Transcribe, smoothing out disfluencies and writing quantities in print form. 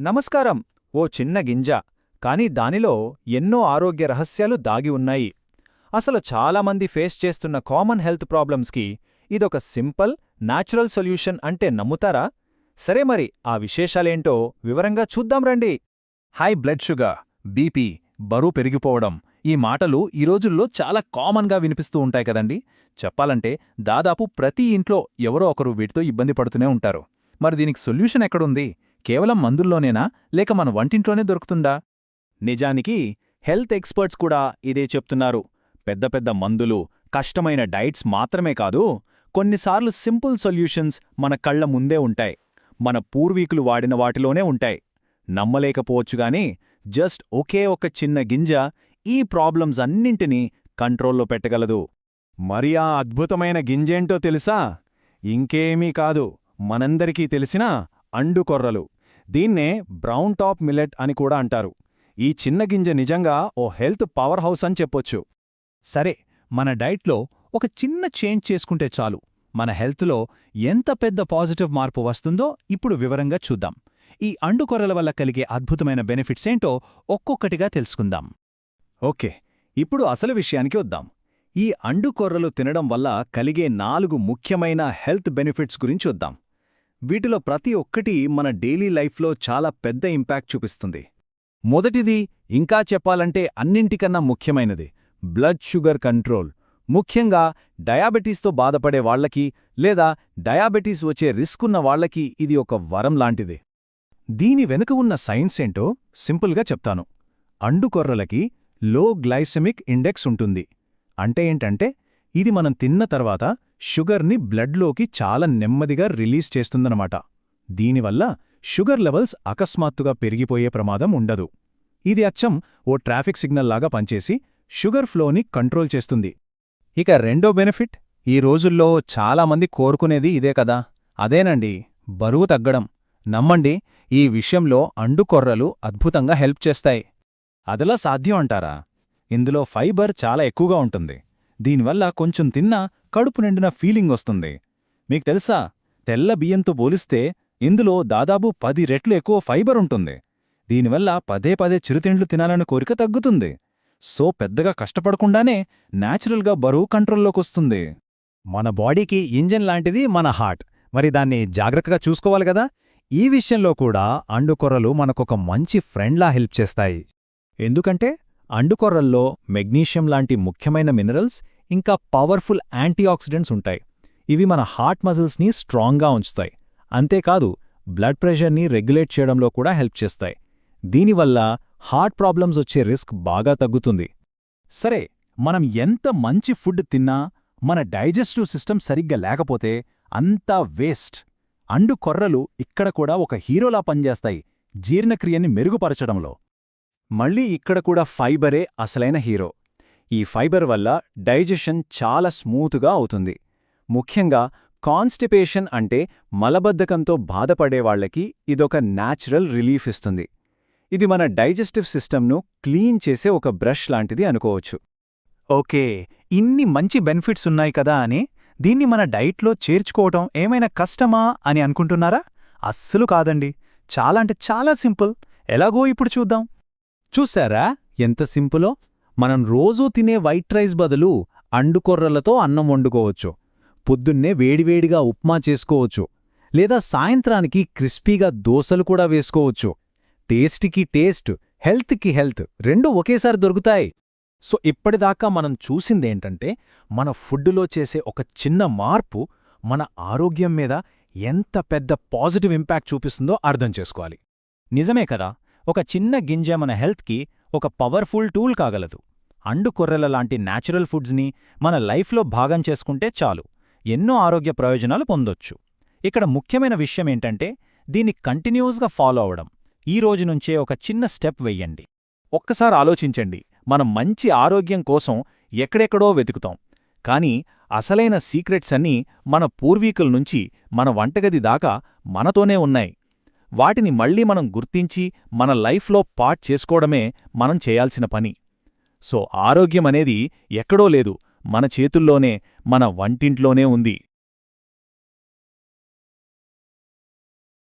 నమస్కారం. ఓ చిన్న గింజ, కాని దానిలో ఎన్నో ఆరోగ్య రహస్యాలు దాగి ఉన్నాయి. అసలు చాలామంది ఫేస్ చేస్తున్న కామన్ హెల్త్ ప్రాబ్లమ్స్కి ఇదొక సింపుల్, న్యాచురల్ సొల్యూషన్ అంటే నమ్ముతారా? సరే మరి ఆ విశేషాలేంటో వివరంగా చూద్దాం రండి. హై బ్లడ్ షుగర్, బీపీ, బరువు పెరిగిపోవడం ఈ మాటలు ఈ రోజుల్లో చాలా కామన్గా వినిపిస్తూ ఉంటాయి కదండి. చెప్పాలంటే దాదాపు ప్రతి ఇంట్లో ఎవరో ఒకరు వీటితో ఇబ్బంది పడుతూనే ఉంటారు. మరి దీనికి సొల్యూషన్ ఎక్కడుంది? కేవలం మందుల్లోనేనా, లేక మన వంటింట్లోనే దొరుకుతుందా? నిజానికి హెల్త్ ఎక్స్పర్ట్స్ కూడా ఇదే చెప్తున్నారు. పెద్ద పెద్ద మందులు, కష్టమైన డైట్స్ మాత్రమే కాదు, కొన్నిసార్లు సింపుల్ సొల్యూషన్స్ మన కళ్ల ముందే ఉంటాయి. మన పూర్వీకులు వాడిన వాటిలోనే ఉంటాయి. నమ్మలేకపోవచ్చుగాని జస్ట్ ఒకే ఒక చిన్న గింజ ఈ ప్రాబ్లమ్స్ అన్నింటినీ కంట్రోల్లో పెట్టగలదు. మరి ఆ అద్భుతమైన గింజేంటో తెలుసా? ఇంకేమీ కాదు, మనందరికీ తెలిసిన అండుకొర్రలు. దీన్నే బ్రౌన్ టాప్ మిల్లెట్ అని కూడా అంటారు. ఈ చిన్న గింజ నిజంగా ఓ హెల్త్ పవర్ హౌస్ అని చెప్పొచ్చు. సరే, మన డైట్లో ఒక చిన్న చేంజ్ చేసుకుంటే చాలు మన హెల్త్లో ఎంత పెద్ద పాజిటివ్ మార్పు వస్తుందో ఇప్పుడు వివరంగా చూద్దాం. ఈ అండుకొర్రల వల్ల కలిగే అద్భుతమైన బెనిఫిట్స్ ఏంటో ఒక్కొక్కటిగా తెలుసుకుందాం. ఓకే, ఇప్పుడు అసలు విషయానికి వద్దాం. ఈ అండుకొర్రలు తినడం వల్ల కలిగే 4 ముఖ్యమైన హెల్త్ బెనిఫిట్స్ గురించి చూద్దాం. వీటిలో ప్రతి ఒక్కటి మన డైలీ లైఫ్లో చాలా పెద్ద ఇంపాక్ట్ చూపిస్తుంది. మొదటిది, ఇంకా చెప్పాలంటే అన్నింటికన్నా ముఖ్యమైనది, బ్లడ్ షుగర్ కంట్రోల్. ముఖ్యంగా డయాబెటీస్తో బాధపడే వాళ్లకి లేదా డయాబెటీస్ వచ్చే రిస్కున్న వాళ్లకి ఇది ఒక వరం లాంటిది. దీని వెనుక ఉన్న సైన్స్ ఏంటో సింపుల్గా చెప్తాను. అండుకొర్రలకి లో గ్లైసెమిక్ ఇండెక్స్ ఉంటుంది. అంటే ఏంటంటే ఇది మనం తిన్న తర్వాత షుగర్ని బ్లడ్లోకి చాలా నెమ్మదిగా రిలీజ్ చేస్తుందన్నమాట. దీనివల్ల షుగర్ లెవెల్స్ అకస్మాత్తుగా పెరిగిపోయే ప్రమాదం ఉండదు. ఇది అచ్చం ఓ ట్రాఫిక్ సిగ్నల్ లాగా పనిచేసి షుగర్ ఫ్లోని కంట్రోల్ చేస్తుంది. ఇక రెండో బెనిఫిట్, ఈ రోజుల్లో చాలామంది కోరుకునేది ఇదే కదా, అదేనండి, బరువు తగ్గడం. నమ్మండి, ఈ విషయంలో అండుకొర్రలు అద్భుతంగా హెల్ప్ చేస్తాయి. అదలా సాధ్యం అంటారా? ఇందులో ఫైబర్ చాలా ఎక్కువగా ఉంటుంది. దీనివల్ల కొంచెం తిన్నా కడుపు నిండిన ఫీలింగ్ వస్తుంది. మీకు తెలుసా, తెల్ల బియ్యంతో పోలిస్తే ఇందులో దాదాపు 10 రెట్లు ఎక్కువ ఫైబర్ ఉంటుంది. దీనివల్ల పదే పదే చిరుతిండ్లు తినాలనే కోరిక తగ్గుతుంది. సో పెద్దగా కష్టపడకుండానే న్యాచురల్గా బరువు కంట్రోల్లోకొస్తుంది. మన బాడీకి ఇంజన్ లాంటిది మన హార్ట్. మరి దాన్ని జాగ్రత్తగా చూసుకోవాలి కదా. ఈ విషయంలో కూడా అండుకొర్రలు మనకొక మంచి ఫ్రెండ్లా హెల్ప్ చేస్తాయి. ఎందుకంటే అండుకొర్రల్లో మెగ్నీషియం లాంటి ముఖ్యమైన మినరల్స్ ఇంకా పవర్ఫుల్ యాంటీఆక్సిడెంట్స్ ఉంటాయి. ఇవి మన హార్ట్ మజిల్స్ని స్ట్రాంగ్గా ఉంచుతాయి. అంతేకాదు బ్లడ్ ప్రెషర్ని రెగ్యులేట్ చేయడంలో కూడా హెల్ప్ చేస్తాయి. దీనివల్ల హార్ట్ ప్రాబ్లమ్స్ వచ్చే రిస్క్ బాగా తగ్గుతుంది. సరే, మనం ఎంత మంచి ఫుడ్ తిన్నా మన డైజెస్టివ్ సిస్టమ్ సరిగ్గా లేకపోతే అంతా వేస్ట్. అండుకొర్రలు ఇక్కడ కూడా ఒక హీరోలా పనిచేస్తాయి జీర్ణక్రియని మెరుగుపరచడంలో. మళ్ళీ ఇక్కడ కూడా ఫైబరే అసలైన హీరో. ఈ ఫైబర్ వల్ల డైజెషన్ చాలా స్మూత్గా అవుతుంది. ముఖ్యంగా కాన్స్టిపేషన్ అంటే మలబద్ధకంతో బాధపడేవాళ్లకి ఇదొక న్యాచురల్ రిలీఫ్ ఇస్తుంది. ఇది మన డైజెస్టివ్ సిస్టమ్ను క్లీన్ చేసే ఒక బ్రష్ లాంటిది అనుకోవచ్చు. ఓకే, ఇన్ని మంచి బెనిఫిట్స్ ఉన్నాయి కదా అని దీన్ని మన డైట్లో చేర్చుకోవటం ఏమైనా కష్టమా అని అనుకుంటున్నారా? అస్సలు కాదండి, చాలా అంటే చాలా సింపుల్. ఎలాగో ఇప్పుడు చూద్దాం. చూశారా ఎంత సింపులో? మనం రోజూ తినే వైట్ రైస్ బదులు అండుకొర్రలతో అన్నం వండుకోవచ్చు. పొద్దున్నే వేడివేడిగా ఉప్మా చేసుకోవచ్చు. లేదా సాయంత్రానికి క్రిస్పీగా దోసలు కూడా వేసుకోవచ్చు. టేస్ట్కి టేస్ట్, హెల్త్కి హెల్త్ రెండూ ఒకేసారి దొరుకుతాయి. సో ఇప్పటిదాకా మనం చూసిందేంటంటే మన ఫుడ్డులో చేసే ఒక చిన్న మార్పు మన ఆరోగ్యం మీద ఎంత పెద్ద పాజిటివ్ ఇంపాక్ట్ చూపిస్తుందో అర్థం చేసుకోవాలి. నిజమే కదా, ఒక చిన్న గింజ మన హెల్త్కి ఒక పవర్ఫుల్ టూల్ కాగలదు. అండుకొర్రల లాంటి న్యాచురల్ ఫుడ్స్ని మన లైఫ్లో భాగం చేసుకుంటే చాలు, ఎన్నో ఆరోగ్య ప్రయోజనాలు పొందొచ్చు. ఇక్కడ ముఖ్యమైన విషయమేంటంటే దీన్ని కంటిన్యూస్గా ఫాలో అవడం. ఈ రోజునుంచే ఒక చిన్న స్టెప్ వెయ్యండి. ఒక్కసారి ఆలోచించండి, మనం మంచి ఆరోగ్యం కోసం ఎక్కడెక్కడో వెతుకుతాం, కానీ అసలైన సీక్రెట్స్ అన్నీ మన పూర్వీకుల నుంచి మన వంటగది దాకా మనతోనే ఉన్నాయి. వాటిని మళ్లీ మనం గుర్తించి మన లైఫ్లో పార్ట్ చేసుకోవడమే మనం చేయాల్సిన పని. సో ఆరోగ్యమనేది ఎక్కడో లేదు, మన చేతుల్లోనే, మన వంటింట్లోనే ఉంది.